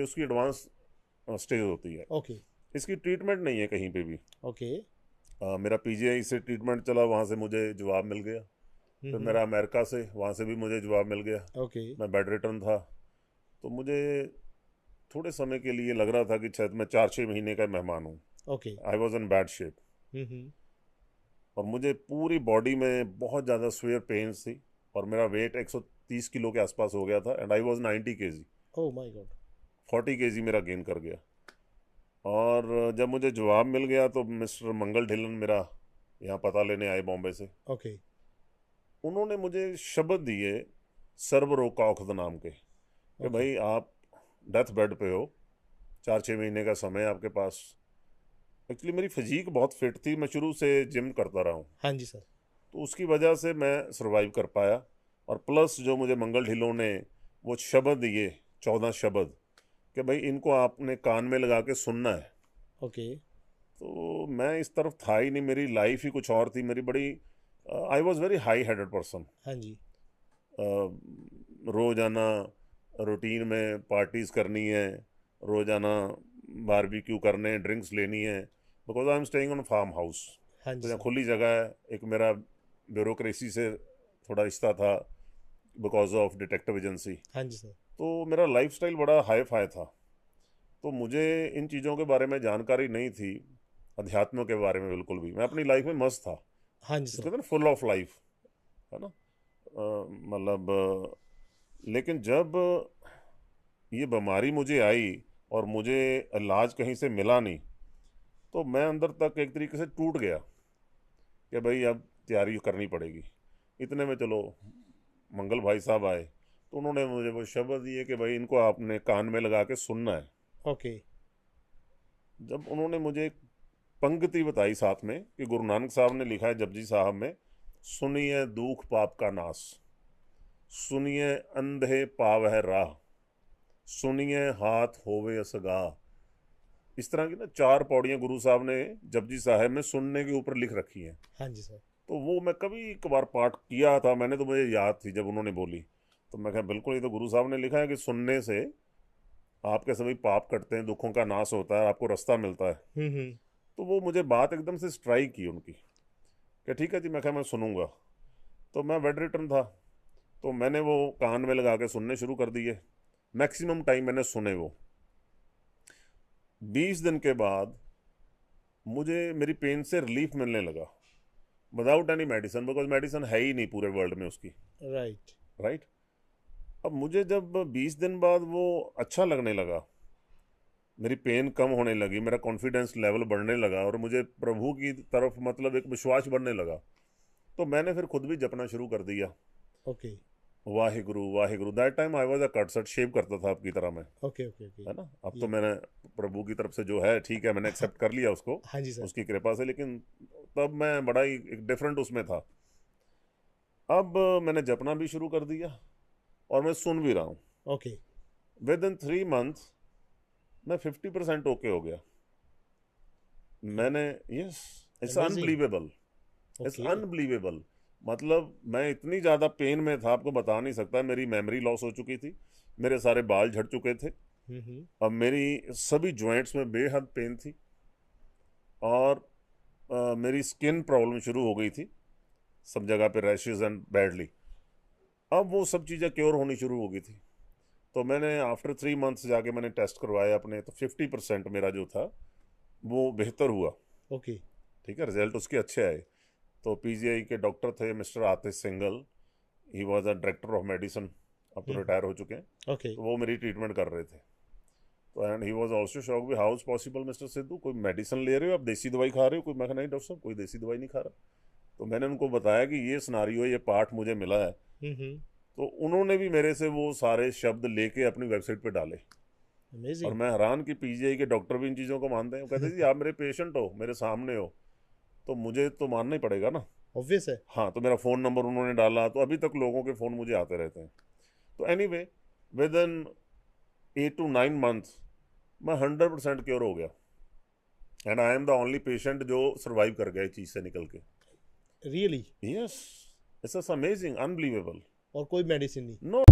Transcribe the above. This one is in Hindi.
कि उसकी एडवांस स्टेज होती है। ओके। इसकी ट्रीटमेंट नहीं है कहीं पे भी। ओके। मेरा पीजीआई से ट्रीटमेंट चला, वहाँ से मुझे जवाब मिल गया। फिर हम्म। मेरा अमेरिका से, वहाँ से भी मुझे जवाब मिल गया। ओके। मैं बेड रिटर्न था, तो मुझे थोड़े समय के लिए लग रहा था कि शायद मैं 4-6 महीने का मेहमान हूँ। Okay. I was in bad shape, hmm. और मुझे पूरी बॉडी में बहुत ज़्यादा स्वेयर पेन्स थी, और मेरा वेट 130 किलो के आसपास हो गया था, and I was 90 KG. Oh my God. 40 KG मेरा गेन कर गया। और जब मुझे जवाब मिल गया तो मिस्टर मंगल ढिल्लन मेरा यहाँ पता लेने आए बॉम्बे से। ओके। उन्होंने मुझे शब्द दिए सर्वरोग का औषध नाम के, कि ओके। भाई आप डेथ बेड पे हो, 4-6 महीने का समय आपके पास। एक्चुअली मेरी फिजीक बहुत फिट थी, मैं शुरू से जिम करता रहा हूँ, हाँ जी सर। तो उसकी वजह से मैं सरवाइव कर पाया। और प्लस जो मुझे मंगल ढिल्लों ने वो शब्द दिए, 14 शब्द, कि भाई इनको आपने कान में लगा के सुनना है। ओके। तो मैं इस तरफ था ही नहीं, मेरी लाइफ ही कुछ और थी। मेरी बड़ी I was very high headed person. हाँ जी। रोज़ाना रूटीन में पार्टीज करनी है, रोज़ाना बारबेक्यू करने, ड्रिंक्स लेनी है, because I am staying on farm house. हाँ जी तो यहाँ सर। खुली जगह है। एक मेरा ब्यूरोक्रेसी से थोड़ा रिश्ता था, बिकॉज ऑफ डिटेक्टिव एजेंसी। हाँ जी सर। तो मेरा लाइफस्टाइल बड़ा हाई फाई था। तो मुझे इन चीज़ों के बारे में जानकारी नहीं थी, अध्यात्म के बारे में बिल्कुल भी। मैं अपनी लाइफ में मस्त था, हाँ जी जिसको सर। कहते हैं ना फुल ऑफ लाइफ, है ना। मतलब लेकिन जब ये बीमारी मुझे आई और मुझे इलाज कहीं से मिला नहीं, तो मैं अंदर तक एक तरीके से टूट गया कि भाई अब तैयारी करनी पड़ेगी। इतने में चलो मंगल भाई साहब आए, तो उन्होंने मुझे वो शब्द दिए कि भाई इनको आपने कान में लगा के सुनना है। ओके। जब उन्होंने मुझे एक पंक्ति बताई साथ में कि गुरु नानक साहब ने लिखा है जपजी साहब में, सुनिए दुख पाप का नाश, सुनिए अंधे पावह राह, सुनिए हाथ होवे असगा। इस तरह की ना 4 पौड़ियाँ गुरु साहब ने जपजी साहब में सुनने के ऊपर लिख रखी हैं। हाँ जी सर। तो वो मैं कभी कभार पाठ किया था मैंने, तो मुझे याद थी जब उन्होंने बोली। तो मैं कहा बिल्कुल, ये तो गुरु साहब ने लिखा है कि सुनने से आपके सभी पाप कटते हैं, दुखों का नाश होता है, आपको रास्ता मिलता है। हम्म। तो वो मुझे बात एकदम से स्ट्राइक की उनकी, कि ठीक है जी। मैं कहा मैं सुनूंगा। तो मैं बेड रिटर्न था, तो मैंने वो कान में लगा के सुनने शुरू कर दिए। मैक्सिमम टाइम मैंने सुने वो। 20 दिन के बाद मुझे मेरी पेन से रिलीफ मिलने लगा, without any medicine, because medicine है ही नहीं पूरे वर्ल्ड में उसकी। राइट। राइट। अब मुझे जब 20 दिन बाद वो अच्छा लगने लगा, मेरी पेन कम होने लगी, मेरा कॉन्फिडेंस लेवल बढ़ने लगा, और मुझे प्रभु की तरफ मतलब एक विश्वास बढ़ने लगा, तो मैंने फिर खुद भी जपना शुरू कर दिया, okay. Waheguru Waheguru. That time I was a कटसट, शेव करता था आपकी तरह मैं, ओके। ओके। ओके। है ना। अब तो ये। मैंने प्रभु की तरफ से जो है ठीक है, मैंने हाँ। एक्सेप्ट कर लिया उसको, हाँ जी सर। उसकी कृपा से। लेकिन तब मैं बड़ा ही एक डिफरेंट उसमें था। अब मैंने जपना भी शुरू कर दिया, और मैं सुन भी रहा हूँ। ओके। विद इन 3 मंथ मैं 50% ओके हो गया। मैंने, yes, it's amazing. Unbelievable, it's okay. Unbelievable. मतलब मैं इतनी ज़्यादा पेन में था, आपको बता नहीं सकता। मेरी मेमोरी लॉस हो चुकी थी, मेरे सारे बाल झड़ चुके थे, हम्म। अब मेरी सभी जॉइंट्स में बेहद पेन थी, और मेरी स्किन प्रॉब्लम शुरू हो गई थी, सब जगह पे रैशेज एंड बैडली। अब वो सब चीज़ें क्योर होनी शुरू हो गई थी। तो मैंने आफ्टर 3 मंथ्स जाके मैंने टेस्ट करवाए अपने, तो 50% मेरा जो था वो बेहतर हुआ। ओके। ठीक है, रिजल्ट उसके अच्छे आए। तो पीजीआई के डॉक्टर थे mister Atish Singal, he was a director of medicine, अब तो हम्म। रिटायर हो चुके हैं। ओके। तो वो मेरी ट्रीटमेंट कर रहे थे। तो and he was also shock भी, how is possible mister Sidhu, कोई मेडिसिन ले रहे हो आप, देसी दवाई खा रहे हो कोई? मैं कहा नहीं डॉक्टर साहब, कोई देसी दवाई नहीं खा रहा। तो मैंने उनको बताया कि ये सिनारियो, ये पार्ट मुझे मिला है। हम्म। तो उन्होंने भी मेरे से वो सारे शब्द लेके अपनी वेबसाइट पे डाले। और अमेजिंग। मैं हैरान कि पीजीआई के डॉक्टर भी इन चीज़ों को मानते हैं। वो कहते हैं जी आप मेरे पेशेंट हो, मेरे सामने हो, तो मुझे तो मानना ही पड़ेगा ना। ऑब्वियस है। हाँ, तो मेरा फ़ोन नंबर उन्होंने डाला, तो अभी तक लोगों के फ़ोन मुझे आते रहते हैं। तो anyway, with in 8 to 9 month मैं 100% क्योर हो गया, and I am the only patient जो सर्वाइव कर गया इस चीज़ से निकल के। Really. Yes, it's amazing, unbelievable. और कोई मेडिसिन नहीं? नो